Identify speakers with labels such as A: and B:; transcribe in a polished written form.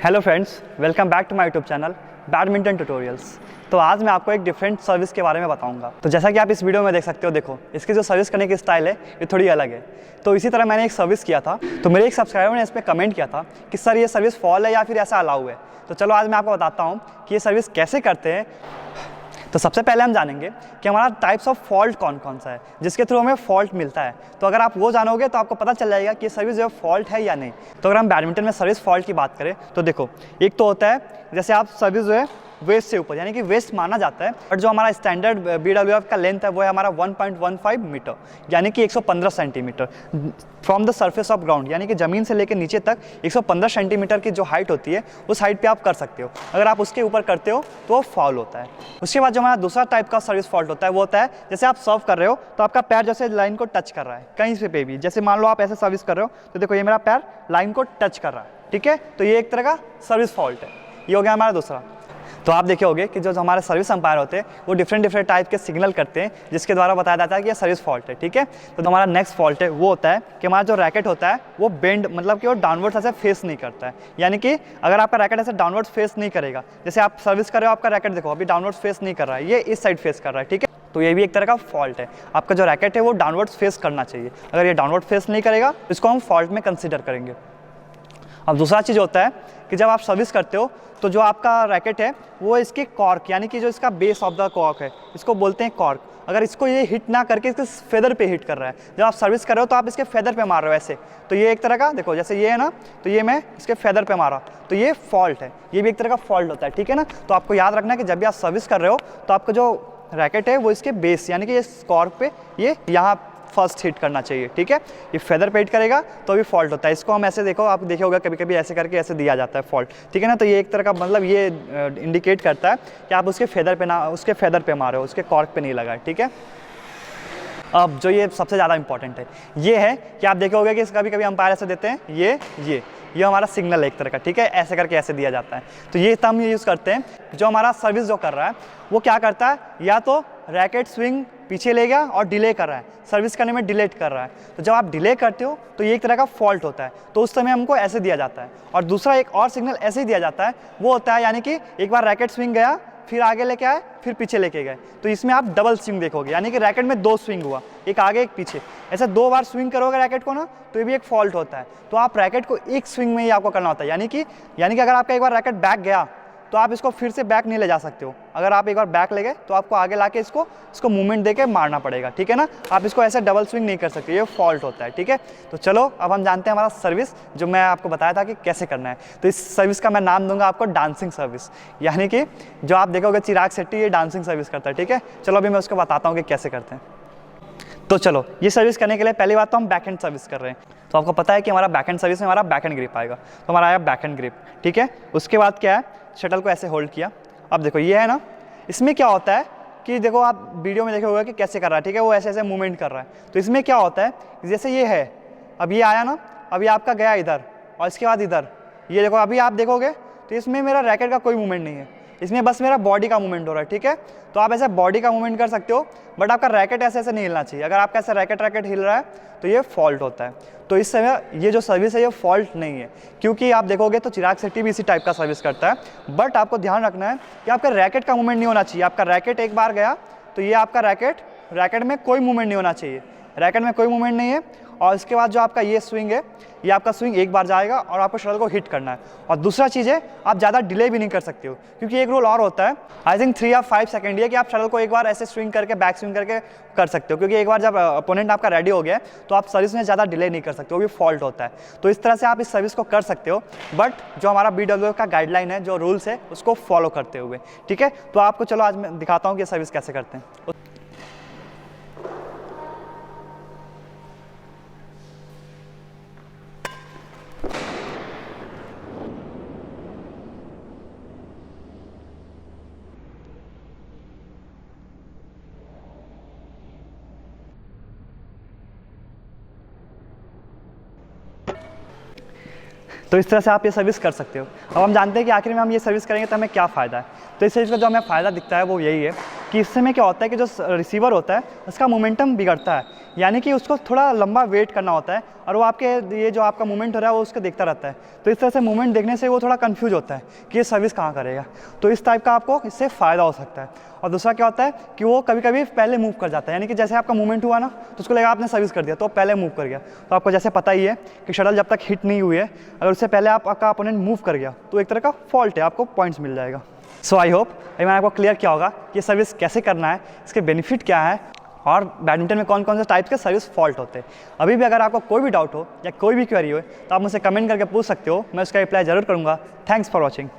A: Hello friends, welcome back to my YouTube channel badminton tutorials. तो आज मैं आपको एक डिफरेंट सर्विस के बारे में बताऊंगा। तो जैसा कि आप इस वीडियो में देख सकते हो, देखो इसकी जो सर्विस करने की स्टाइल है ये थोड़ी अलग है। तो इसी तरह मैंने एक सर्विस किया था, तो मेरे एक सब्सक्राइबर ने इस पर कमेंट किया था कि सर ये सर्विस फॉल है या फिर ऐसा अलाउ है। तो चलो आज मैं आपको बताता हूँ कि ये सर्विस कैसे करते हैं। तो सबसे पहले हम जानेंगे कि हमारा टाइप्स ऑफ फॉल्ट कौन कौन सा है जिसके थ्रू हमें फॉल्ट मिलता है। तो अगर आप वो जानोगे तो आपको पता चल जाएगा कि ये सर्विस जो है फॉल्ट है या नहीं। तो अगर हम बैडमिंटन में सर्विस फॉल्ट की बात करें तो देखो, एक तो होता है जैसे आप सर्विस जो है वेस्ट से ऊपर, यानी कि वेस्ट माना जाता है, बट जो हमारा स्टैंडर्ड BWF का लेंथ है वो है हमारा 1.15 मीटर, यानी कि 115 centimetre from the surface of ground, यानी कि ज़मीन से लेकर नीचे तक 115 सेंटीमीटर की जो हाइट होती है उस हाइट पे आप कर सकते हो। अगर आप उसके ऊपर करते हो तो वो फॉल होता है। उसके बाद जो हमारा दूसरा टाइप का सर्विस फॉल्ट होता है वो होता है जैसे आप सर्व कर रहे हो तो आपका पैर जैसे लाइन को टच कर रहा है कहीं से पे भी, जैसे मान लो आप ऐसे सर्विस कर रहे हो तो देखो ये मेरा पैर लाइन को टच कर रहा है, ठीक है। तो ये एक तरह का सर्विस फॉल्ट है, ये हो गया हमारा दूसरा। तो आप देखे होंगे कि जो हमारे सर्विस अंपायर होते हैं वो डिफरेंट टाइप के सिग्नल करते हैं जिसके द्वारा बताया जाता है कि ये सर्विस फॉल्ट है, ठीक है। तो हमारा नेक्स्ट फॉल्ट है वो होता है कि हमारा जो रैकेट होता है वो बेंड, मतलब कि वो डाउनवर्ड्स ऐसे फेस नहीं करता है। यानी कि अगर आपका रैकेट ऐसे डाउनवर्ड्स फेस नहीं करेगा, जैसे आप सर्विस कर रहे हो, आपका रैकेट देखो अभी डाउनवर्ड्स फेस नहीं कर रहा है, ये इस साइड फेस कर रहा है, ठीक है। तो ये भी एक तरह का फॉल्ट है। आपका जो रैकेट है वो डाउनवर्ड्स फेस करना चाहिए। अगर ये डाउनवर्ड फेस नहीं करेगा तो इसको हम फॉल्ट में कंसिडर करेंगे। अब दूसरा चीज़ होता है कि जब आप सर्विस करते हो तो जो आपका रैकेट है वो इसके कॉर्क, यानी कि जो इसका बेस ऑफ द कॉर्क है, इसको बोलते हैं कॉर्क, अगर इसको ये हिट ना करके इसके फेदर पे हिट कर रहा है। जब आप सर्विस कर रहे हो तो आप इसके फेदर पे मार रहे हो ऐसे, तो ये एक तरह का देखो, जैसे ये है ना, तो ये मैं इसके फेदर पे मारा तो ये फॉल्ट है, ये भी एक तरह का फॉल्ट होता है, ठीक है ना। तो आपको याद रखना है कि जब भी आप सर्विस कर रहे हो तो आपका जो रैकेट है वो इसके बेस, यानी कि ये कॉर्क पे ये यहाँ फर्स्ट हिट करना चाहिए, ठीक है। ये फेदर पे हिट करेगा तो भी फॉल्ट होता है। इसको हम ऐसे देखो, आप देखे होगा कभी कभी ऐसे करके ऐसे दिया जाता है फॉल्ट, ठीक है ना। तो ये एक तरह का मतलब ये इंडिकेट करता है कि आप उसके फेदर पे ना, उसके फेदर पे मारे हो, उसके कॉर्क पे नहीं लगा है, ठीक है। अब जो ये सबसे ज़्यादा इंपॉर्टेंट है ये है कि आप देखे होगे कि कभी कभी अंपायर ऐसे देते हैं, ये हमारा सिग्नल है एक तरह का, ठीक है, ऐसे करके ऐसे दिया जाता है। तो ये हम यूज़ करते हैं जो हमारा सर्विस जो कर रहा है वो क्या करता है, या तो रैकेट स्विंग पीछे ले गया और डिले कर रहा है, सर्विस करने में डिलेट कर रहा है। तो जब आप डिले करते हो तो ये एक तरह का फॉल्ट होता है, तो उस समय हमको ऐसे दिया जाता है। और दूसरा एक और सिग्नल ऐसे ही दिया जाता है, वो होता है यानी कि एक बार रैकेट स्विंग गया, फिर आगे लेके आए, फिर पीछे लेके गए, तो इसमें आप डबल स्विंग देखोगे, यानी कि रैकेट में दो स्विंग हुआ, एक आगे एक पीछे, ऐसे दो बार स्विंग करोगे रैकेट को ना तो ये भी एक फॉल्ट होता है। तो आप रैकेट को एक स्विंग में ही आपको करना होता है, यानी कि अगर आपका एक बार रैकेट बैक गया तो आप इसको फिर से बैक नहीं ले जा सकते हो। अगर आप एक बार बैक ले गए तो आपको आगे लाके इसको मूवमेंट देके मारना पड़ेगा, ठीक है ना। आप इसको ऐसे डबल स्विंग नहीं कर सकते, ये फॉल्ट होता है, ठीक है। तो चलो अब हम जानते हैं हमारा सर्विस जो मैं आपको बताया था कि कैसे करना है। तो इस सर्विस का मैं नाम दूंगा आपको डांसिंग सर्विस, यानी कि जो आप देखोगे चिराग शेट्टी ये डांसिंग सर्विस करता है, ठीक है। चलो अभी मैं उसको बताता हूँ कि कैसे करते हैं। तो चलो ये सर्विस करने के लिए पहली बात तो हम बैक हैंड सर्विस कर रहे हैं। तो आपको पता है कि हमारा बैक हैंड सर्विस में हमारा बैक हैंड ग्रिप आएगा, तो हमारा आया बैक हैंड ग्रिप, ठीक है। उसके बाद क्या है, शटल को ऐसे होल्ड किया। अब देखो ये है ना, इसमें क्या होता है कि देखो आप वीडियो में देखे होगा कि कैसे कर रहा है, ठीक है, वो ऐसे ऐसे मूवमेंट कर रहा है। तो इसमें क्या होता है, जैसे ये है, अब ये आया ना, अभी आपका गया इधर और इसके बाद इधर, ये देखो अभी आप देखोगे तो इसमें मेरा रैकेट का कोई मूवमेंट नहीं है, इसमें बस मेरा बॉडी का मूवमेंट हो रहा है, ठीक है। तो आप ऐसे बॉडी का मूवमेंट कर सकते हो, बट आपका रैकेट ऐसे ऐसे नहीं हिलना चाहिए। अगर आपका ऐसे रैकेट हिल रहा है तो ये फॉल्ट होता है। तो इस समय ये जो सर्विस है ये फॉल्ट नहीं है, क्योंकि आप देखोगे तो चिराग शेट्टी भी इसी टाइप का सर्विस करता है। बट आपको ध्यान रखना है कि आपका रैकेट का मूवमेंट नहीं होना चाहिए। आपका रैकेट एक बार गया तो ये आपका रैकेट में कोई मूवमेंट नहीं होना चाहिए, रैकेट में कोई मूवमेंट नहीं है। और इसके बाद जो आपका ये स्विंग है, ये आपका स्विंग एक बार जाएगा और आपको शटल को हिट करना है। और दूसरा चीज़ है, आप ज़्यादा डिले भी नहीं कर सकते हो, क्योंकि एक रूल और होता है, आई थिंक 3 या 5 सेकंड, ये कि आप शटल को एक बार ऐसे स्विंग करके बैक स्विंग करके कर सकते हो, क्योंकि एक बार जब अपोनेंट आपका रेडी हो गया है तो आप सर्विस में ज़्यादा डिले नहीं कर सकते, वो भी फॉल्ट होता है। तो इस तरह से आप इस सर्विस को कर सकते हो, बट जो हमारा BWF का गाइडलाइन है, जो रूल्स है, उसको फॉलो करते हुए, ठीक है। तो आपको चलो आज मैं दिखाता हूँ कि सर्विस कैसे करते हैं। तो इस तरह से आप ये सर्विस कर सकते हो। अब हम जानते हैं कि आखिर में हम ये सर्विस करेंगे तो हमें क्या फ़ायदा है। तो इस सर्विस का जो हमें फ़ायदा दिखता है वो यही है कि इससे में क्या होता है कि जो रिसीवर होता है उसका मोमेंटम बिगड़ता है। यानी कि उसको थोड़ा लंबा वेट करना होता है और वो आपके ये जो आपका मूवमेंट हो रहा है वो उसको देखता रहता है। तो इस तरह से मूवमेंट देखने से वो थोड़ा कंफ्यूज होता है कि ये सर्विस कहाँ करेगा। तो इस टाइप का आपको इससे फ़ायदा हो सकता है। और दूसरा क्या होता है कि वो कभी कभी पहले मूव कर जाता है, यानी कि जैसे आपका मूवमेंट हुआ ना तो उसको लगा आपने सर्विस कर दिया तो पहले मूव कर गया। तो आपको जैसे पता ही है कि शटल जब तक हिट नहीं हुई है, अगर उससे पहले आपका अपोनेंट मूव कर गया तो एक तरह का फॉल्ट है, आपको पॉइंट्स मिल जाएगा। सो आई होप मैंने आपको क्लियर किया होगा कि ये सर्विस कैसे करना है, इसके बेनिफिट क्या है और बैडमिंटन में कौन कौन से टाइप्स के सर्विस फॉल्ट होते हैं। अभी भी अगर आपको कोई भी डाउट हो या कोई भी क्वेरी हो तो आप मुझसे कमेंट करके पूछ सकते हो, मैं उसका रिप्लाई ज़रूर करूँगा। Thanks for watching.